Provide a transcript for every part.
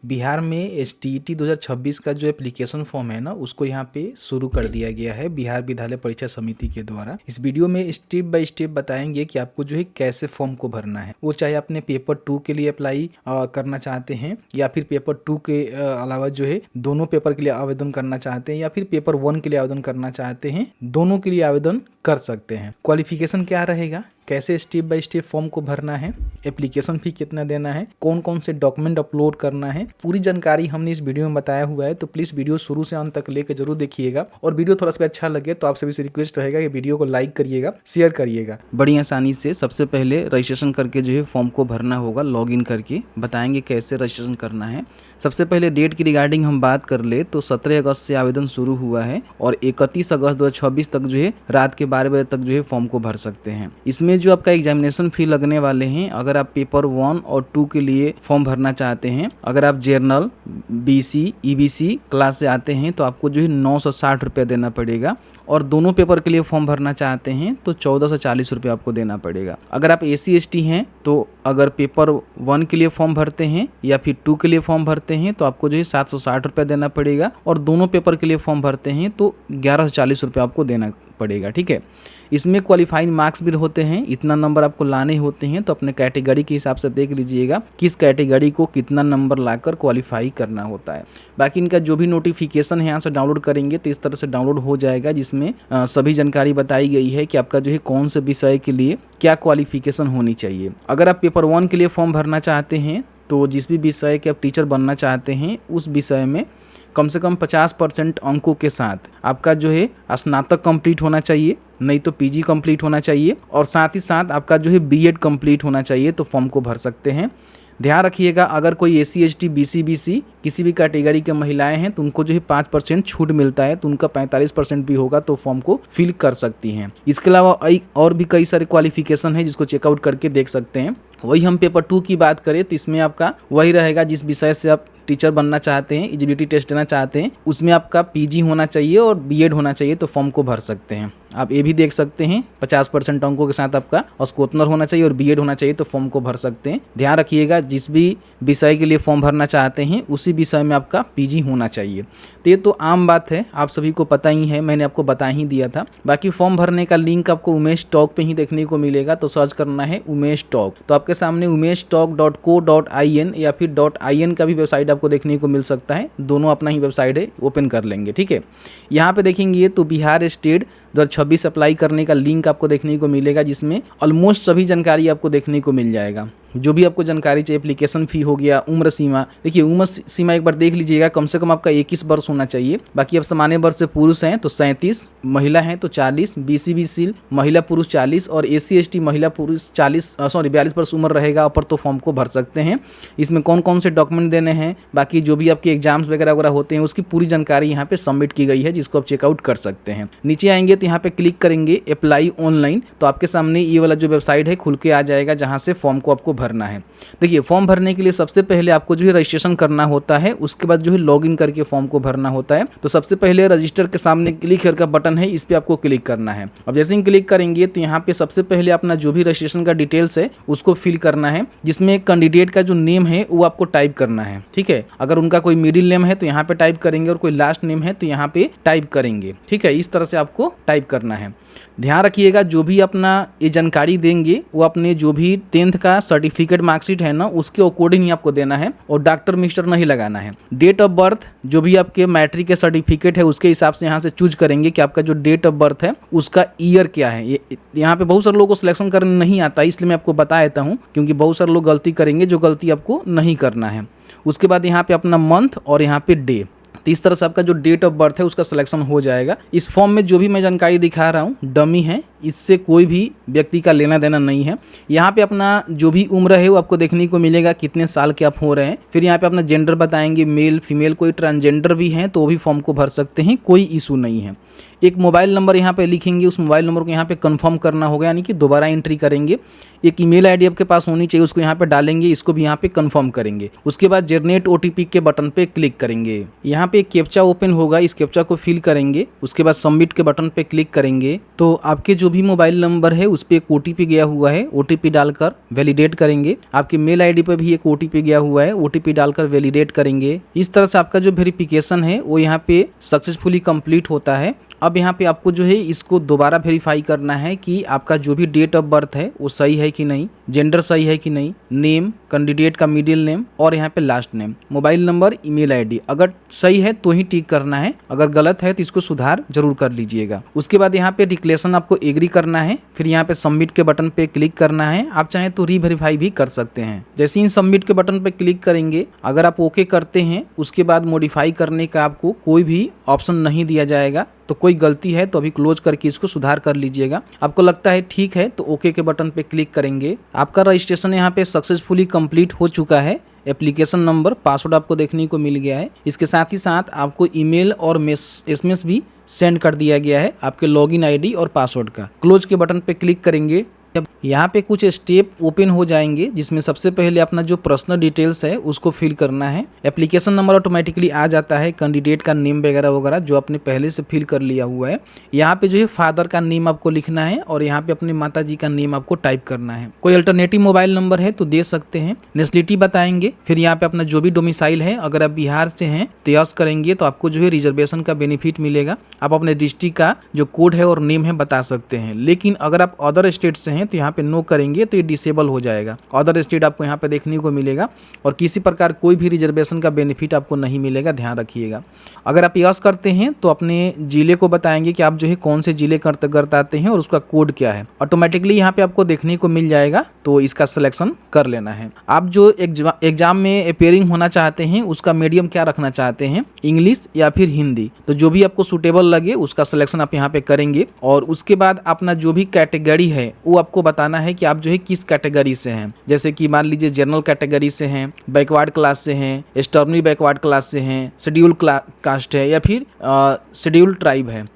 बिहार में एसटीईटी 2026 का जो एप्लीकेशन फॉर्म है ना, उसको यहाँ पे शुरू कर दिया गया है बिहार विद्यालय परीक्षा समिति के द्वारा। इस वीडियो में स्टेप बाय स्टेप बताएंगे कि आपको जो है कैसे फॉर्म को भरना है। वो चाहे अपने पेपर 2 के लिए अप्लाई करना चाहते हैं या फिर पेपर 2 के अलावा जो है दोनों पेपर के लिए आवेदन करना चाहते हैं या फिर पेपर 1 के लिए आवेदन करना चाहते हैं, दोनों के लिए आवेदन कर सकते हैं। क्वालिफिकेशन क्या रहेगा, कैसे स्टेप बाय स्टेप फॉर्म को भरना है, एप्लीकेशन फी कितना देना है, कौन कौन से डॉक्यूमेंट अपलोड करना है, पूरी जानकारी हमने इस वीडियो में बताया हुआ है। तो प्लीज़ वीडियो शुरू से अंत तक लेकर जरूर देखिएगा। और वीडियो थोड़ा सा अच्छा लगे तो आप सभी से रिक्वेस्ट रहेगा कि वीडियो को लाइक करिएगा, शेयर करिएगा। बड़ी आसानी से सबसे पहले रजिस्ट्रेशन करके जो है फॉर्म को भरना होगा। लॉगिन करके बताएंगे कैसे रजिस्ट्रेशन करना है। सबसे पहले डेट की रिगार्डिंग हम बात कर ले तो 17 अगस्त से आवेदन शुरू हुआ है और 31 अगस्त 2026 तक जो है रात के 12 बजे तक जो है फॉर्म को भर सकते हैं। इसमें जो आपका एग्जामिनेशन फी लगने वाले हैं, अगर आप पेपर 1 और 2 के लिए फॉर्म भरना चाहते हैं, अगर आप जर्नल, बीसी, ईबीसी क्लास से आते हैं तो आपको जो है 960 रुपया देना पड़ेगा। और दोनों पेपर के लिए फॉर्म भरना चाहते हैं तो 1440 रुपये आपको देना पड़ेगा। अगर आप एसी एसटी हैं तो अगर पेपर 1 के लिए फॉर्म भरते हैं या फिर 2 के लिए फॉर्म भरते हैं तो आपको जो है 760 रुपया देना पड़ेगा। और दोनों पेपर के लिए फॉर्म भरते हैं तो 1140 रुपये आपको देना पड़ेगा। ठीक है, इसमें क्वालिफाइंग मार्क्स भी होते हैं, इतना नंबर आपको लाने होते हैं। तो अपने कैटेगरी के हिसाब से देख लीजिएगा किस कैटेगरी को कितना नंबर लाकर क्वालिफाई करना होता है। बाकी इनका जो भी नोटिफिकेशन है यहाँ से डाउनलोड करेंगे तो इस तरह से डाउनलोड हो जाएगा, जिसमें सभी जानकारी बताई गई है कि आपका जो है कौन से विषय के लिए क्या क्वालिफिकेशन होनी चाहिए। अगर आप पेपर 1 के लिए फॉर्म भरना चाहते हैं तो जिस भी विषय के आप टीचर बनना चाहते हैं उस विषय में कम से कम 50% अंकों के साथ आपका जो है स्नातक कंप्लीट होना चाहिए, नहीं तो पीजी कंप्लीट होना चाहिए, और साथ ही साथ आपका जो है बीएड कंप्लीट होना चाहिए तो फॉर्म को भर सकते हैं। ध्यान रखिएगा, अगर कोई एसी एसटी बीसी किसी भी कैटेगरी के महिलाएं हैं तो उनको जो है 5% छूट मिलता है, तो उनका 45% भी होगा तो फॉर्म को फिल कर सकती हैं। इसके अलावा और भी कई सारे क्वालिफिकेशन है जिसको चेकआउट करके देख सकते हैं। वही हम पेपर 2 की बात करें तो इसमें आपका वही रहेगा, जिस विषय से आप टीचर बनना चाहते हैं, एलिजिबिलिटी टेस्ट देना चाहते हैं, उसमें आपका पीजी होना चाहिए और बीएड होना चाहिए तो फॉर्म को भर सकते हैं। आप ये भी देख सकते हैं 50% अंकों के साथ आपका स्कोतनर होना चाहिए और बीएड होना चाहिए तो फॉर्म को भर सकते हैं। ध्यान रखिएगा, जिस भी विषय के लिए फॉर्म भरना चाहते हैं उसी विषय में आपका पीजी होना चाहिए। तो ये तो आम बात है, आप सभी को पता ही है, मैंने आपको बता ही दिया था। बाकी फॉर्म भरने का लिंक आपको उमेश टॉक पे ही देखने को मिलेगा, तो सर्च करना है उमेश टॉक। तो आपके सामने umeshtalk.co.in या फिर .in का भी वेबसाइट आपको देखने को मिल सकता है। दोनों अपना ही वेबसाइट है, ओपन कर लेंगे। ठीक है, यहाँ पे देखेंगे तो बिहार स्टेट 2026 अप्लाई करने का लिंक आपको देखने को मिलेगा, जिसमें ऑलमोस्ट सभी जानकारी आपको देखने को मिल जाएगा। जो भी आपको जानकारी चाहिए, एप्लीकेशन फ़ी हो गया, उम्र सीमा, देखिए उम्र सीमा एक बार देख लीजिएगा, कम से कम आपका 21 वर्ष होना चाहिए। बाकी आप सामान्य वर्ष से पुरुष हैं तो 37, महिला हैं तो 40, बीसी महिला पुरुष 40 और एसी एसटी महिला पुरुष 42 वर्ष उम्र रहेगा ऊपर तो फॉर्म को भर सकते हैं। इसमें कौन कौन से डॉक्यूमेंट देने हैं, बाकी जो भी आपके एग्जाम्स वगैरह होते हैं उसकी पूरी जानकारी यहाँ पे सबमिट की गई है, जिसको आप चेकआउट कर सकते हैं। नीचे आएंगे तो यहाँ पे क्लिक करेंगे अप्लाई ऑनलाइन, तो आपके सामने ये वाला जो वेबसाइट है खुल के आ जाएगा, जहाँ से फॉर्म को आपको भरना है। देखिए, फॉर्म भरने के लिए सबसे पहले आपको जो है रजिस्ट्रेशन करना होता है, उसके बाद जो है लॉगिन करके फॉर्म को भरना होता है। तो सबसे पहले रजिस्टर के सामने क्लिक का बटन है, इस पे आपको क्लिक करना है। अब जैसे ही क्लिक करेंगे तो यहाँ पे सबसे पहले अपना जो भी रजिस्ट्रेशन का डिटेल्स है उसको फिल करना है, जिसमें कैंडिडेट का जो नेम है वो आपको टाइप करना है। ठीक है, अगर उनका कोई मिडिल नेम है तो यहाँ पे टाइप करेंगे और कोई लास्ट नेम है तो यहाँ पे टाइप करेंगे। ठीक है, इस तरह से आपको टाइप करना है। ध्यान रखिएगा, जो भी अपना ये जानकारी देंगे वो अपने जो भी 10th का सर्टिफिकेट मार्कशीट है ना उसके अकॉर्डिंग ही आपको देना है और डॉक्टर मिस्टर नहीं लगाना है। डेट ऑफ बर्थ जो भी आपके मैट्रिक के सर्टिफिकेट है उसके हिसाब से यहाँ से चूज करेंगे कि आपका जो डेट ऑफ बर्थ है उसका ईयर क्या है। यहाँ पे बहुत सारे लोगों को सिलेक्शन करने नहीं आता, इसलिए मैं आपको बता देता हूँ, क्योंकि बहुत सारे लोग गलती करेंगे जो गलती आपको नहीं करना है। उसके बाद यहाँ पे अपना मंथ और यहाँ पे डे, तो इस तरह से आपका जो डेट ऑफ बर्थ है उसका सिलेक्शन हो जाएगा। इस फॉर्म में जो भी मैं जानकारी दिखा रहा हूँ डमी है, इससे कोई भी व्यक्ति का लेना देना नहीं है। यहाँ पे अपना जो भी उम्र है वो आपको देखने को मिलेगा, कितने साल के आप हो रहे हैं। फिर यहाँ पे अपना जेंडर बताएंगे, मेल फीमेल, कोई ट्रांसजेंडर भी हैं तो वो भी फॉर्म को भर सकते हैं, कोई इशू नहीं है। एक मोबाइल नंबर यहाँ पे लिखेंगे, उस मोबाइल नंबर को यहाँ पे कंफर्म करना होगा, यानी कि दोबारा एंट्री करेंगे। एक ईमेल आईडी आपके पास होनी चाहिए, उसको यहाँ पे डालेंगे, इसको भी यहाँ पे कंफर्म करेंगे। उसके बाद जनरेट ओटीपी के बटन पे क्लिक करेंगे। यहाँ पे एक कैप्चा ओपन होगा, इस कैप्चा को फिल करेंगे। उसके बाद सबमिट के बटन पे क्लिक करेंगे तो आपके जो जो भी मोबाइल नंबर है उस पर एक OTP गया हुआ है, OTP डालकर वैलिडेट करेंगे। आपके मेल ID पर भी एक OTP गया हुआ है, OTP डालकर वैलिडेट करेंगे। इस तरह से आपका जो वेरिफिकेशन है वो यहाँ पे सक्सेसफुली कंप्लीट होता है। अब यहाँ पे आपको जो है इसको दोबारा वेरीफाई करना है कि आपका जो भी डेट ऑफ बर्थ है वो सही है कि नहीं, जेंडर सही है कि नहीं, नेम, कैंडिडेट का मिडिल नेम और यहाँ पे last name, mobile number, email ID अगर सही है तो ही टिक करना है, अगर गलत है तो इसको सुधार जरूर कर लीजिएगा। उसके बाद यहाँ पे डिक्लेरेशन आपको एग्री करना है, फिर यहाँ पे सबमिट के बटन पे क्लिक करना है। आप चाहें तो रीवेरीफाई भी कर सकते हैं। जैसे ही सबमिट के बटन पे क्लिक करेंगे, अगर आप ओके करते हैं उसके बाद मॉडिफाई करने का आपको कोई भी ऑप्शन नहीं दिया जाएगा। तो कोई गलती है तो अभी क्लोज करके इसको सुधार कर लीजिएगा। आपको लगता है ठीक है तो ओके के बटन पे क्लिक करेंगे। आपका रजिस्ट्रेशन यहाँ पे सक्सेसफुली कंप्लीट हो चुका है। एप्लीकेशन नंबर, पासवर्ड आपको देखने को मिल गया है। इसके साथ ही साथ आपको ईमेल और SMS भी सेंड कर दिया गया है आपके लॉगिन ID और पासवर्ड का। क्लोज के बटन पे क्लिक करेंगे। अब यहाँ पे कुछ स्टेप ओपन हो जाएंगे जिसमें सबसे पहले अपना जो पर्सनल डिटेल्स है उसको फिल करना है। एप्लीकेशन नंबर ऑटोमेटिकली आ जाता है, कैंडिडेट का नेम वगैरह वगैरह जो आपने पहले से फिल कर लिया हुआ है। यहाँ पे जो है फादर का नेम आपको लिखना है और यहाँ पे अपने माता जी का नेम आपको टाइप करना है। कोई अल्टरनेटिव मोबाइल नंबर है तो दे सकते हैं। नेशनलिटी बताएंगे, फिर यहाँ पे अपना जो भी डोमिसाइल है, अगर आप बिहार से हैं तो यस करेंगे तो आपको जो है रिजर्वेशन का बेनिफिट मिलेगा। आप अपने डिस्ट्रिक्ट का जो कोड है और नेम है बता सकते हैं। लेकिन अगर आप अदर स्टेट से हैं तो यहाँ पे नो करेंगे तो ये डिसेबल हो जाएगा। अदर स्टेट आपको यहाँ पे देखने को मिलेगा और किसी प्रकार कोई भी रिजर्वेशन का बेनिफिट आपको नहीं मिलेगा, ध्यान रखिएगा। अगर आप यस करते हैं तो अपने जिले को बताएंगे कि आप जो है कौन से जिले के अंतर्गत आते हैं और उसका कोड क्या है। ऑटोमेटिकली यहाँ पे आपको देखने को मिल जाएगा तो इसका सिलेक्शन कर लेना है। आप जो एग्जाम में अपेयरिंग होना चाहते हैं उसका मीडियम क्या रखना चाहते हैं, इंग्लिश या फिर हिंदी, तो जो भी आपको सूटेबल लगे उसका सिलेक्शन आप यहाँ पे करेंगे। और उसके बाद अपना जो भी कैटेगरी है वो आपको बताना है कि आप जो है किस कैटेगरी से हैं। जैसे कि मान लीजिए जनरल कैटेगरी से हैं, बैकवर्ड क्लास से हैं, एक्सटर्नली बैकवर्ड क्लास से हैं, शेड्यूल कास्ट है या फिर शेड्यूल ट्राइब है।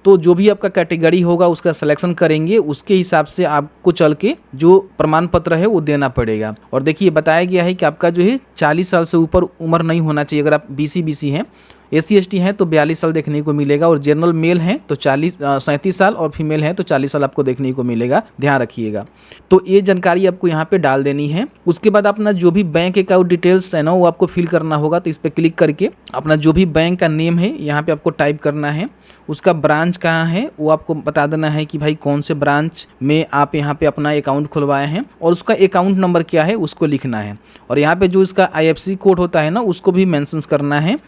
तो जो भी आपका कैटेगरी होगा उसका सिलेक्शन करेंगे, उसके हिसाब से आपको चल के जो प्रमाण पत्र है वो देना पड़ेगा। और देखिए बताया गया है कि आपका जो है 40 साल से ऊपर उम्र नहीं होना चाहिए। अगर आप BC हैं, SC ST हैं तो 42 साल देखने को मिलेगा और जनरल मेल हैं तो 37 साल और फीमेल हैं तो 40 साल आपको देखने को मिलेगा, ध्यान रखिएगा। तो ये जानकारी आपको यहाँ पे डाल देनी है। उसके बाद अपना जो भी बैंक अकाउंट डिटेल्स है ना वो आपको फिल करना होगा। तो इस पर क्लिक करके अपना जो भी बैंक का नेम है यहाँ पे आपको टाइप करना है। उसका ब्रांच कहाँ है वो आपको बता देना है कि भाई कौन से ब्रांच में आप यहाँ पे अपना अकाउंट खुलवाए हैं और उसका अकाउंट नंबर क्या है उसको लिखना है। और यहाँ पे जो इसका IFSC कोड होता है ना उसको भी मेंशन करना है।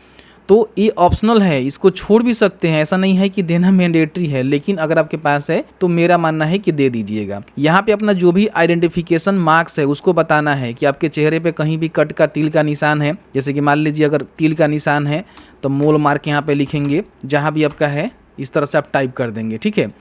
तो ये ऑप्शनल है, इसको छोड़ भी सकते हैं, ऐसा नहीं है कि देना मैंडेटरी है, लेकिन अगर आपके पास है तो मेरा मानना है कि दे दीजिएगा। यहाँ पे अपना जो भी आइडेंटिफिकेशन मार्क्स है उसको बताना है कि आपके चेहरे पे कहीं भी कट का तिल का निशान है। जैसे कि मान लीजिए अगर तिल का निशान है तो मोल मार्क यहाँ पे लिखेंगे, जहाँ भी आपका है इस तरह से आप टाइप कर देंगे, ठीक है।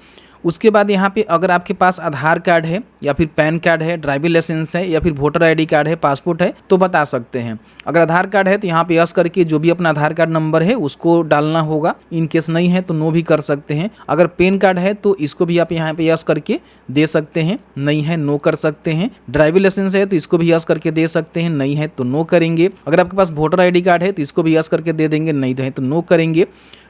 उसके बाद यहाँ पे अगर आपके पास आधार कार्ड है या फिर पैन कार्ड है, ड्राइविंग लाइसेंस है या फिर वोटर ID कार्ड है, पासपोर्ट है तो बता सकते हैं। अगर आधार कार्ड है तो यहाँ पे यस करके जो भी अपना आधार कार्ड नंबर है उसको डालना होगा। इन केस नहीं है तो नो भी कर सकते हैं। अगर पैन कार्ड है तो इसको भी आप यहाँ पे यस करके दे सकते हैं, नहीं है नो कर सकते हैं। ड्राइविंग लाइसेंस है तो इसको भी यस करके दे सकते हैं, नहीं है तो नो करेंगे। अगर आपके पास वोटर ID कार्ड है तो इसको भी यस करके दे देंगे, नहीं है तो नो करेंगे,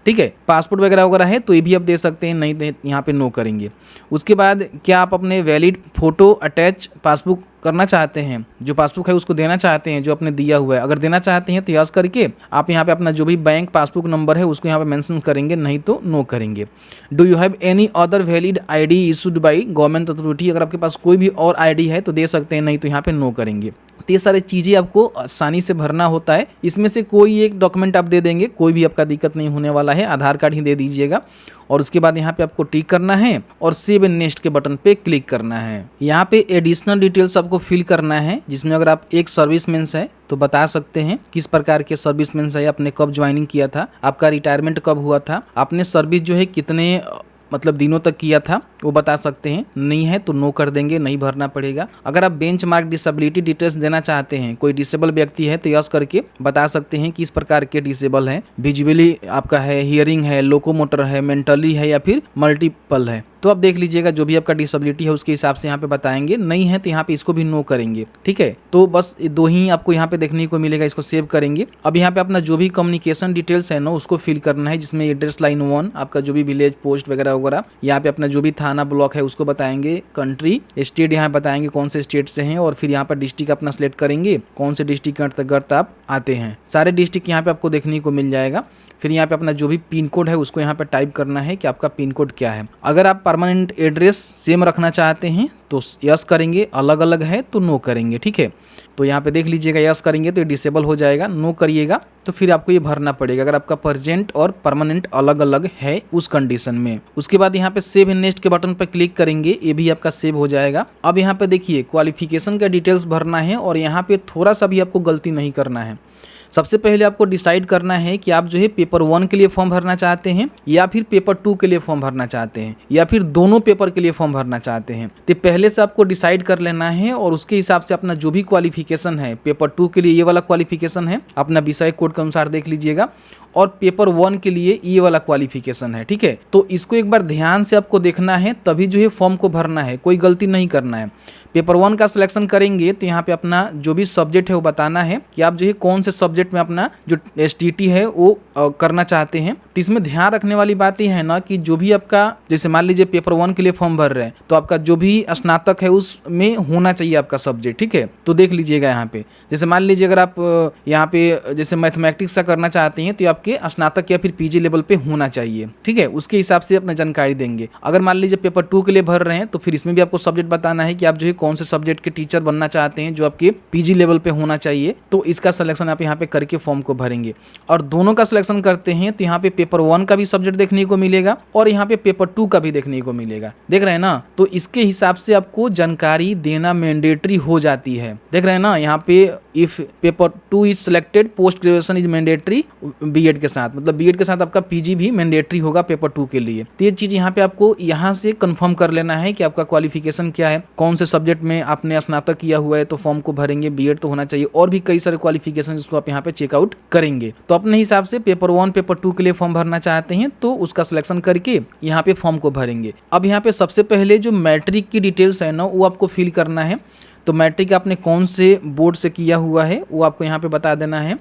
ठीक है। पासपोर्ट वगैरह वगैरह है तो ये भी आप दे सकते हैं, नहीं यहाँ पे नो करेंगे। उसके बाद क्या आप अपने वैलिड फोटो अटैच पासबुक करना चाहते हैं, जो पासबुक है उसको देना चाहते हैं जो आपने दिया हुआ है। अगर देना चाहते हैं तो यस करके आप यहाँ पे अपना जो भी बैंक पासबुक नंबर है उसको यहाँ पे मेंशन करेंगे, नहीं तो नो करेंगे। Do you have any other valid ID issued by government authority, अगर आपके पास कोई भी और ID है तो दे सकते हैं, नहीं तो यहाँ पे नो करेंगे। तो ये सारी चीज़ें आपको आसानी से भरना होता है। इसमें से कोई एक डॉक्यूमेंट आप दे देंगे, कोई भी आपका दिक्कत नहीं होने वाला है, आधार कार्ड ही दे दीजिएगा। और उसके बाद यहाँ पे आपको टिक करना है और सेव एंड नेक्स्ट के बटन पे क्लिक करना है। यहाँ पे एडिशनल डिटेल्स आपको फिल करना है, जिसमें अगर आप एक सर्विसमैन है तो बता सकते हैं किस प्रकार के सर्विसमैन है, आपने कब ज्वाइनिंग किया था, आपका रिटायरमेंट कब हुआ था, आपने सर्विस जो है कितने मतलब दिनों तक किया था वो बता सकते हैं। नहीं है तो नो कर देंगे, नहीं भरना पड़ेगा। अगर आप बेंचमार्क डिसेबिलिटी डिटेल्स देना चाहते हैं, कोई डिसेबल व्यक्ति है तो यस करके बता सकते हैं किस प्रकार के डिसेबल है, विजुअली आपका है, हियरिंग है, लोकोमोटर है, मेंटली है या फिर मल्टीपल है, तो आप देख लीजिएगा जो भी आपका डिसेबिलिटी है उसके हिसाब से यहाँ पे बताएंगे, नहीं है तो यहाँ पे इसको भी नो करेंगे। ठीक है, तो बस दो ही आपको यहाँ पे देखने को मिलेगा, इसको सेव करेंगे। अब यहाँ पे अपना जो भी कम्युनिकेशन डिटेल्स है ना उसको फिल करना है, जिसमें एड्रेस लाइन 1 आपका जो भी विलेज पोस्ट वगैरह वगैरह, यहाँ पे अपना जो भी थाना ब्लॉक है उसको बताएंगे, कंट्री स्टेट यहाँ बताएंगे कौन से स्टेट से हैं, और फिर यहाँ पर डिस्ट्रिक्ट अपना सेलेक्ट करेंगे कौन से डिस्ट्रिक्ट के अंतर्गत आप आते हैं। सारे डिस्ट्रिक्ट यहाँ पे आपको देखने को मिल जाएगा। फिर यहाँ पे अपना जो भी पिन कोड है उसको यहाँ पे टाइप करना है कि आपका पिन कोड क्या है। अगर आप परमानेंट एड्रेस सेम रखना चाहते हैं तो यस करेंगे, अलग अलग है तो नो करेंगे। ठीक है, तो यहाँ पे देख लीजिएगा यस करेंगे तो ये डिसेबल हो जाएगा, नो करिएगा तो फिर आपको ये भरना पड़ेगा अगर आपका प्रेजेंट और परमानेंट अलग अलग है उस कंडीशन में। उसके बाद यहाँ पे सेव एंड नेक्स्ट के बटन पर क्लिक करेंगे, ये भी आपका सेव हो जाएगा। अब यहाँ पे देखिए क्वालिफिकेशन का डिटेल्स भरना है और यहाँ पे थोड़ा सा भी आपको गलती नहीं करना है। सबसे पहले आपको डिसाइड करना है कि आप जो है पेपर 1 के लिए फॉर्म भरना चाहते हैं या फिर पेपर 2 के लिए फॉर्म भरना चाहते हैं या फिर दोनों पेपर के लिए फॉर्म भरना चाहते हैं। तो पहले से आपको डिसाइड कर लेना है और उसके हिसाब से अपना जो भी क्वालिफिकेशन है, पेपर 2 के लिए ये वाला क्वालिफिकेशन है अपना विषय कोड के अनुसार देख लीजिएगा, और पेपर 1 के लिए ये वाला क्वालिफिकेशन है। ठीक है, तो इसको एक बार ध्यान से आपको देखना है, तभी जो है फॉर्म को भरना है, कोई गलती नहीं करना है। पेपर 1 का सिलेक्शन करेंगे तो यहाँ पे अपना जो भी सब्जेक्ट है वो बताना है कि आप जो है कौन से सब्जेक्ट में अपना जो STT है वो करना चाहते हैं। तो इसमें ध्यान रखने वाली बात ये है ना कि जो भी आपका, जैसे मान लीजिए पेपर 1 के लिए फॉर्म भर रहे हैं तो आपका जो भी स्नातक है उसमें होना चाहिए आपका सब्जेक्ट। ठीक है, तो देख लीजिएगा यहाँ पे, जैसे मान लीजिए अगर आप यहाँ पे जैसे मैथमेटिक्स का करना चाहते हैं तो आपके स्नातक या फिर PG लेवल पे होना चाहिए। ठीक है, उसके हिसाब से अपना जानकारी देंगे। अगर मान लीजिए पेपर 2 के लिए भर रहे हैं तो फिर इसमें भी आपको सब्जेक्ट बताना है कि आप जो है कौन से सब्जेक्ट के टीचर बनना चाहते हैं जो आपके PG लेवल पे होना चाहिए। तो इसका सिलेक्शन आप यहाँ पे करके फॉर्म को भरेंगे। और दोनों का सिलेक्शन करते हैं तो यहाँ पे पेपर 1 का भी सब्जेक्ट देखने को मिलेगा और यहाँ पे पेपर 2 का भी देखने को मिलेगा। देख रहे हैं ना, तो इसके हिसाब से आपको जानकारी देना मैंडेटरी हो जाती है। देख रहे हैं ना, यहाँ पे if paper 2 is selected post graduation is mandatory B.Ed के साथ, मतलब B.Ed के साथ आपका PG भी मैंडेटरी होगा पेपर 2 के लिए। तो ये चीज यहाँ पे आपको यहाँ से कंफर्म कर लेना है कि आपका क्वालिफिकेशन क्या है, कौन से सब्जेक्ट में आपने स्नातक किया हुआ है तो फॉर्म को भरेंगे, B.Ed तो होना चाहिए, और भी कई सारे क्वालिफिकेशन जिसको आप यहाँ पे चेकआउट करेंगे। तो अपने हिसाब से पेपर 1 पेपर 2 के लिए फॉर्म भरना चाहते हैं तो उसका सिलेक्शन करके यहाँ पे फॉर्म को भरेंगे। अब यहाँ पे सबसे पहले जो मैट्रिक की डिटेल्स है ना वो आपको फिल करना है। तो मैट्रिक आपने कौन से बोर्ड से किया हुआ है वो आपको यहाँ पे बता देना है।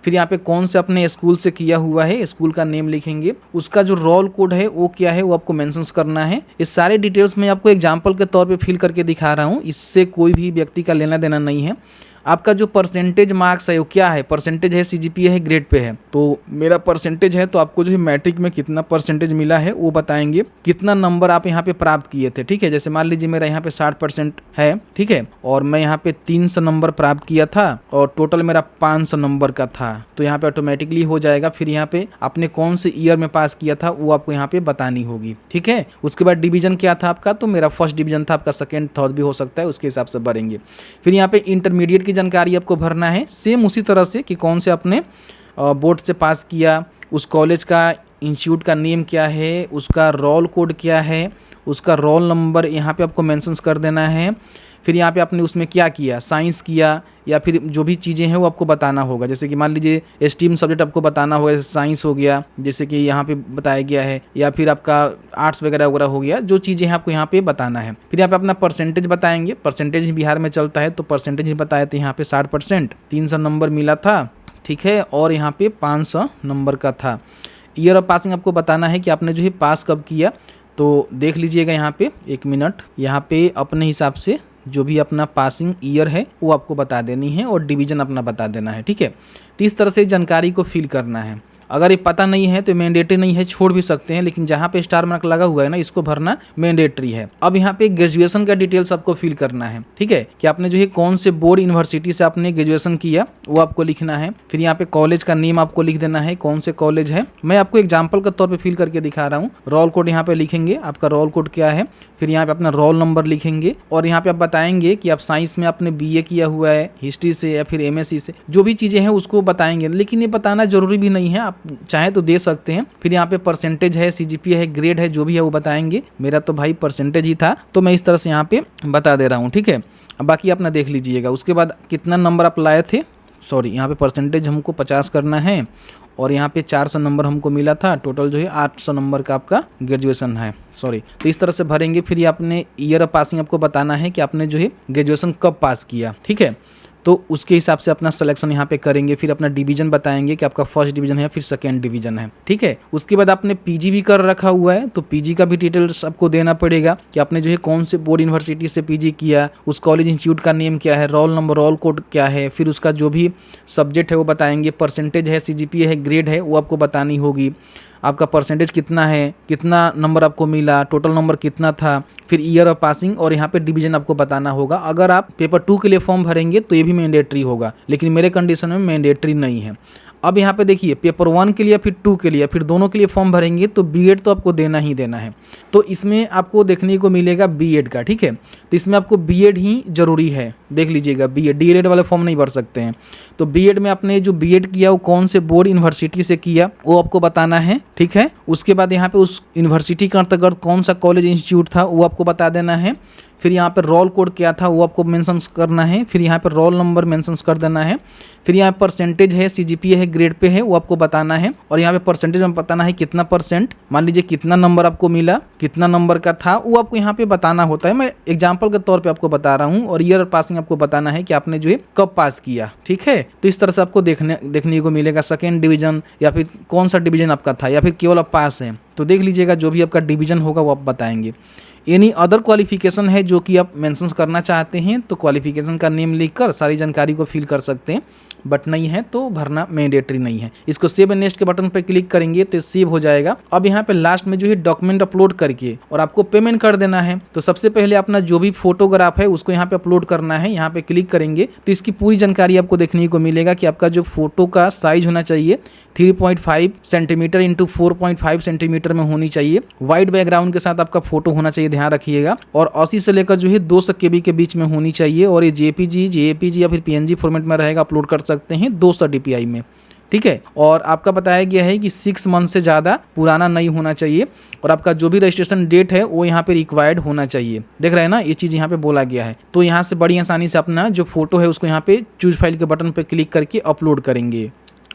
फिर यहाँ पे कौन से अपने स्कूल से किया हुआ है, स्कूल का नेम लिखेंगे, उसका जो रोल कोड है वो क्या है वो आपको मेंशन करना है। इस सारे डिटेल्स में आपको एग्जांपल के तौर पे फिल करके दिखा रहा हूँ, इससे कोई भी व्यक्ति का लेना देना नहीं है। आपका जो परसेंटेज मार्क्स है वो क्या है, परसेंटेज है, CGPA है, ग्रेड पे है। तो मेरा परसेंटेज है तो आपको जो है मैट्रिक में कितना परसेंटेज मिला है वो बताएंगे, कितना नंबर आप यहाँ पे प्राप्त किए थे। ठीक है, जैसे मान लीजिए मेरा यहाँ पे 60% है, ठीक है, और मैं यहाँ पे 300 नंबर प्राप्त किया था और टोटल मेरा 500 नंबर का था, तो यहाँ पे ऑटोमेटिकली हो जाएगा। फिर यहाँ पे आपने कौन से ईयर में पास किया था वो आपको यहाँ पे बतानी होगी। ठीक है, उसके बाद डिवीजन क्या था आपका, तो मेरा फर्स्ट डिवीजन था, आपका सेकेंड थर्ड भी हो सकता है, उसके हिसाब से भरेंगे। फिर यहाँ पे इंटरमीडिएट की जानकारी आपको भरना है सेम उसी तरह से कि कौन से आपने बोर्ड से पास किया, उस कॉलेज का इंस्टीट्यूट का नेम क्या है, उसका रोल कोड क्या है, उसका रोल नंबर यहाँ पे आपको मेंशन कर देना है। फिर यहाँ पे आपने उसमें क्या किया, साइंस किया या फिर जो भी चीज़ें हैं वो आपको बताना होगा। जैसे कि मान लीजिए स्ट्रीम सब्जेक्ट आपको बताना होगा, जैसे साइंस हो गया जैसे कि यहाँ पे बताया गया है, या फिर आपका आर्ट्स वगैरह वगैरह हो गया, जो चीज़ें हैं आपको यहाँ पे बताना है। फिर यहाँ पे अपना परसेंटेज बताएंगे, परसेंटेज बिहार में चलता है तो परसेंटेज ही बताया था, यहाँ पे 60%, 300 नंबर मिला था। ठीक है, और यहाँ पे 500 नंबर का था। ईयर ऑफ पासिंग आपको बताना है कि आपने जो है पास कब किया, तो देख लीजिएगा यहाँ पे 1 मिनट, यहाँ पे अपने हिसाब से जो भी अपना पासिंग ईयर है वो आपको बता देनी है और डिवीजन अपना बता देना है। ठीक है, तो इस तरह से जानकारी को फिल करना है। अगर ये पता नहीं है तो मैंडेटरी नहीं है, छोड़ भी सकते हैं, लेकिन जहाँ पे स्टार मार्क लगा हुआ है ना इसको भरना मैंडेटरी है। अब यहाँ पे ग्रेजुएशन का डिटेल्स आपको फिल करना है। ठीक है, कि आपने जो है कौन से बोर्ड यूनिवर्सिटी से आपने ग्रेजुएशन किया वो आपको लिखना है। फिर यहाँ पे कॉलेज का नेम आपको लिख देना है, कौन से कॉलेज है। मैं आपको एग्जाम्पल के तौर पर फिल करके दिखा रहा हूँ। रोल कोड यहाँ पे लिखेंगे, आपका रोल कोड क्या है, फिर यहाँ पे अपना रोल नंबर लिखेंगे और यहाँ पे आप बताएंगे कि आप साइंस में आपने BA किया हुआ है, हिस्ट्री से या फिर MSc से, जो भी चीज़ें हैं उसको बताएंगे, लेकिन ये बताना जरूरी भी नहीं है, आप चाहे तो दे सकते हैं। फिर यहाँ पे परसेंटेज है, CGPA है, ग्रेड है, जो भी है वो बताएंगे। मेरा तो भाई परसेंटेज ही था तो मैं इस तरह से यहाँ पे बता दे रहा हूँ। ठीक है, अब बाकी अपना देख लीजिएगा। उसके बाद कितना नंबर आप लाए थे, सॉरी यहाँ पे परसेंटेज हमको 50 करना है और यहाँ पे 400 नंबर हमको मिला था, टोटल जो है 800 नंबर का आपका ग्रेजुएशन है, सॉरी। तो इस तरह से भरेंगे। फिर ये आपने ईयर ऑफ पासिंग आपको बताना है कि आपने जो है ग्रेजुएशन कब पास किया, ठीक है। तो उसके हिसाब से अपना सिलेक्शन यहाँ पे करेंगे। फिर अपना डिवीजन बताएंगे कि आपका फर्स्ट डिवीजन है फिर सेकेंड डिवीजन है, ठीक है। उसके बाद आपने पीजी भी कर रखा हुआ है तो पीजी का भी डिटेल्स आपको देना पड़ेगा कि आपने जो है कौन से बोर्ड यूनिवर्सिटी से पीजी किया, उस कॉलेज इंस्टीट्यूट का नेम क्या है, रोल नंबर रोल कोड क्या है, फिर उसका जो भी सब्जेक्ट है वो बताएंगे, परसेंटेज है, सीजीपीए है, ग्रेड है, वो आपको बतानी होगी। आपका परसेंटेज कितना है, कितना नंबर आपको मिला, टोटल नंबर कितना था, फिर ईयर ऑफ पासिंग और यहाँ पे डिवीजन आपको बताना होगा। अगर आप पेपर 2 के लिए फॉर्म भरेंगे तो ये भी मैंडेटरी होगा, लेकिन मेरे कंडीशन में मैंडेटरी नहीं है। अब यहाँ पे देखिए पेपर 1 के लिए फिर 2 के लिए फिर दोनों के लिए फॉर्म भरेंगे तो बीएड तो आपको देना ही देना है। तो इसमें आपको देखने को मिलेगा बीएड का, ठीक है। तो इसमें आपको बीएड ही जरूरी है, देख लीजिएगा बीएड, डीएलएड वाले फॉर्म नहीं भर सकते हैं। तो बीएड में आपने जो बीएड किया वो कौन से बोर्ड यूनिवर्सिटी से किया वो आपको बताना है, ठीक है। उसके बाद यहाँ पे उस यूनिवर्सिटी के अंतर्गत कौन सा कॉलेज इंस्टीट्यूट था वो आपको बता देना है। फिर यहाँ पर रोल कोड क्या था वो आपको मेंशन करना है। फिर यहाँ पर रोल नंबर मेंशन कर देना है। फिर यहाँ परसेंटेज है, सीजीपीए है, ग्रेड पे है, वो आपको बताना है। और यहाँ पे परसेंटेज में बताना है कितना परसेंट, मान लीजिए कितना नंबर आपको मिला, कितना नंबर का था, वो आपको यहाँ पे बताना होता है। मैं एग्जाम्पल के तौर पे आपको बता रहा हूँ। और ईयर पासिंग आपको बताना है कि आपने जो है कब पास किया, ठीक है। तो इस तरह से आपको देखने को मिलेगा सेकेंड डिवीजन या फिर कौन सा डिवीजन आपका था या फिर केवल आप पास है। तो देख लीजिएगा जो भी आपका डिवीजन होगा वो आप बताएंगे। एनी अदर क्वालिफिकेशन है जो कि आप मेंशन करना चाहते हैं तो क्वालिफिकेशन का नेम लिखकर सारी जानकारी को फिल कर सकते हैं, बट नहीं है तो भरना मैंडेटरी नहीं है। इसको सेव एंड नेक्स्ट के बटन पर क्लिक करेंगे तो सेव हो जाएगा। अब यहाँ पे लास्ट में जो है डॉक्यूमेंट अपलोड करके और आपको पेमेंट कर देना है। तो सबसे पहले अपना जो भी फोटोग्राफ है उसको यहाँ पे अपलोड करना है। यहाँ पे क्लिक करेंगे तो इसकी पूरी जानकारी आपको देखने को मिलेगा कि आपका जो फोटो का साइज होना चाहिए 3.5 सेंटीमीटर इंटू 4.5 सेंटीमीटर में होनी चाहिए। वाइट बैकग्राउंड के साथ आपका फोटो होना चाहिए, ध्यान रखिएगा। और 80 से लेकर जो है 200 KB के बीच में होनी चाहिए। और ये जेपीजी, जेएपीजी या फिर पीएनजी फॉर्मेट में रहेगा, अपलोड कर सकते हैं 200 DPI में, ठीक है। और आपका बताया गया है कि 6 मंथ से ज़्यादा पुराना नहीं होना चाहिए। और आपका जो भी रजिस्ट्रेशन डेट है वो यहाँ पे रिक्वायर्ड होना चाहिए। देख रहे हैं ना, ये चीज़ यहाँ पे बोला गया है। तो यहाँ से बड़ी आसानी से अपना जो फोटो है उसको यहाँ पे चूज फाइल के बटन पे क्लिक करके अपलोड करेंगे।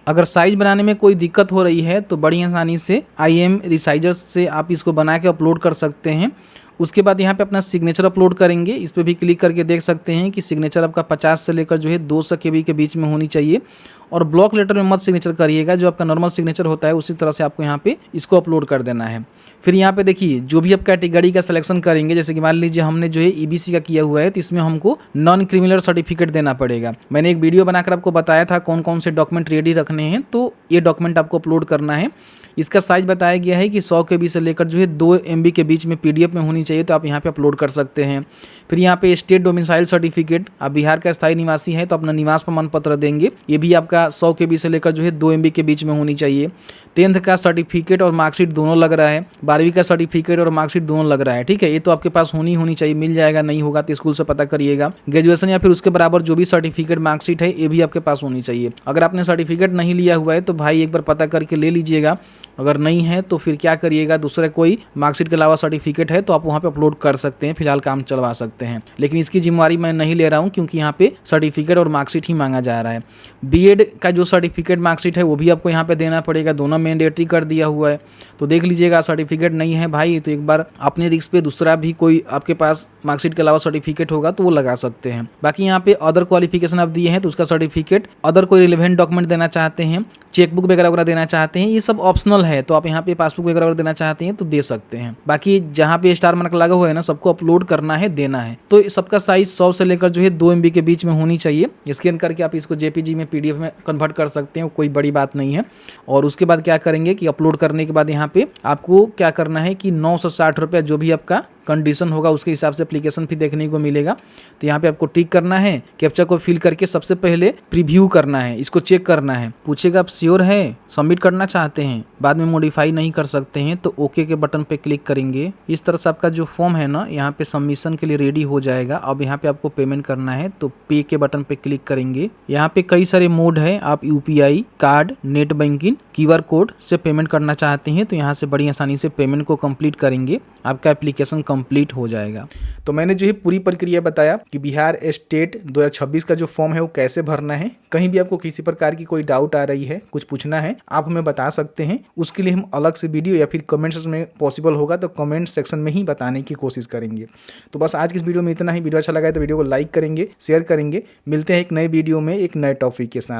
अगर साइज बनाने में कोई दिक्कत हो रही है तो बड़ी आसानी से IM रिसाइजर से आप इसको बना के अपलोड कर सकते हैं। उसके बाद यहाँ पे अपना सिग्नेचर अपलोड करेंगे। इस पर भी क्लिक करके देख सकते हैं कि सिग्नेचर आपका 50 से लेकर जो है 200 KB के बीच में होनी चाहिए। और ब्लॉक लेटर में मत सिग्नेचर करिएगा, जो आपका नॉर्मल सिग्नेचर होता है उसी तरह से आपको यहाँ पे इसको अपलोड कर देना है। फिर यहाँ पे देखिए जो भी आप कैटेगरी का सिलेक्शन करेंगे, जैसे कि मान लीजिए हमने जो है EBC का किया हुआ है तो इसमें हमको नॉन क्रिमिनल सर्टिफिकेट देना पड़ेगा। मैंने एक वीडियो बनाकर आपको बताया था कौन कौन से डॉक्यूमेंट रेडी रखने हैं, तो ये डॉक्यूमेंट आपको अपलोड करना है। इसका साइज बताया गया है कि 100 KB से लेकर जो है 2 MB के बीच में PDF में होनी चाहिए, तो आप यहाँ पे अपलोड कर सकते हैं। फिर यहाँ पे स्टेट डोमिसाइल सर्टिफिकेट, आप बिहार का स्थायी निवासी हैं तो अपना निवास प्रमाण पत्र देंगे। ये भी आपका 100 KB से लेकर जो है 2 MB के बीच में होनी चाहिए। 10th का सर्टिफिकेट और मार्कशीट दोनों लग रहा है, 12वीं का सर्टिफिकेट और मार्कशीट दोनों लग रहा है, ठीक है। ये तो आपके पास होनी चाहिए, मिल जाएगा, नहीं होगा तो स्कूल से पता करिएगा। ग्रेजुएशन या फिर उसके बराबर जो भी सर्टिफिकेट मार्कशीट है ये भी आपके पास होनी चाहिए। अगर आपने सर्टिफिकेट नहीं लिया हुआ है तो भाई एक बार पता करके ले लीजिएगा। अगर नहीं है तो फिर क्या करिएगा, दूसरे कोई मार्कशीट के अलावा सर्टिफिकेट है तो आप वहाँ पे अपलोड कर सकते हैं, फिलहाल काम चलवा सकते हैं। लेकिन इसकी जिम्मेवारी मैं नहीं ले रहा हूँ क्योंकि यहाँ पे सर्टिफिकेट और मार्कशीट ही मांगा जा रहा है। बीएड का जो सर्टिफिकेट मार्कशीट है वो भी आपको यहाँ पे देना पड़ेगा, दोनों मैंडेटरी कर दिया हुआ है। तो देख लीजिएगा, सर्टिफिकेट नहीं है भाई तो एक बार अपने रिस्क पे दूसरा भी कोई आपके पास मार्कशीट के अलावा सर्टिफिकेट होगा तो वो लगा सकते हैं। बाकी यहाँ पे अदर क्वालिफिकेशन आप दिए हैं तो उसका सर्टिफिकेट, अदर कोई रिलेवेंट डॉक्यूमेंट देना चाहते हैं, चेकबुक वगैरह देना चाहते हैं, ये सब ऑप्शनल है। तो आप यहाँ पे पासबुक वगैरह देना चाहते हैं तो दे सकते हैं। बाकी जहाँ पे स्टार मार्क लगा हुआ है ना, सबको अपलोड करना है, देना है। तो सबका साइज 100 से लेकर जो है 2 MB के बीच में होनी चाहिए। स्कैन करके आप इसको JPG में PDF में कन्वर्ट कर सकते हैं, कोई बड़ी बात नहीं है। और उसके बाद क्या करेंगे कि अपलोड करने के बाद यहाँ पे आपको क्या करना है कि 960 रुपया जो भी आपका कंडीशन होगा उसके हिसाब से एप्लीकेशन फी देखने को मिलेगा। तो यहाँ पे आपको टिक करना है, कैप्चा को फिल करके सबसे पहले प्रीव्यू करना है, इसको चेक करना है। पूछेगा आप श्योर है, सबमिट करना चाहते हैं, बाद में मॉडिफाई नहीं कर सकते हैं तो ओके के बटन पे क्लिक करेंगे। इस तरह से आपका जो फॉर्म है ना यहाँ पे सबमिशन के लिए रेडी हो जाएगा। अब यहाँ पे आपको पेमेंट करना है तो पे के बटन पे क्लिक करेंगे। यहाँ पे कई सारे मोड है, आप UPI, card, net banking, QR code से पेमेंट करना चाहते हैं तो यहाँ से बड़ी आसानी से पेमेंट को कंप्लीट करेंगे। आपका एप्लीकेशन कंप्लीट हो जाएगा। तो मैंने जो है पूरी प्रक्रिया बताया कि बिहार स्टेट 2026 का जो फॉर्म है वो कैसे भरना है। कहीं भी आपको किसी प्रकार की कोई डाउट आ रही है, कुछ पूछना है, आप हमें बता सकते हैं। उसके लिए हम अलग से वीडियो या फिर कमेंट्स में पॉसिबल होगा तो कमेंट सेक्शन में ही बताने की कोशिश करेंगे। तो बस आज की इस वीडियो में इतना ही। वीडियो अच्छा लगा है तो वीडियो को लाइक करेंगे, शेयर करेंगे। मिलते हैं एक नए वीडियो में एक नए टॉपिक के साथ।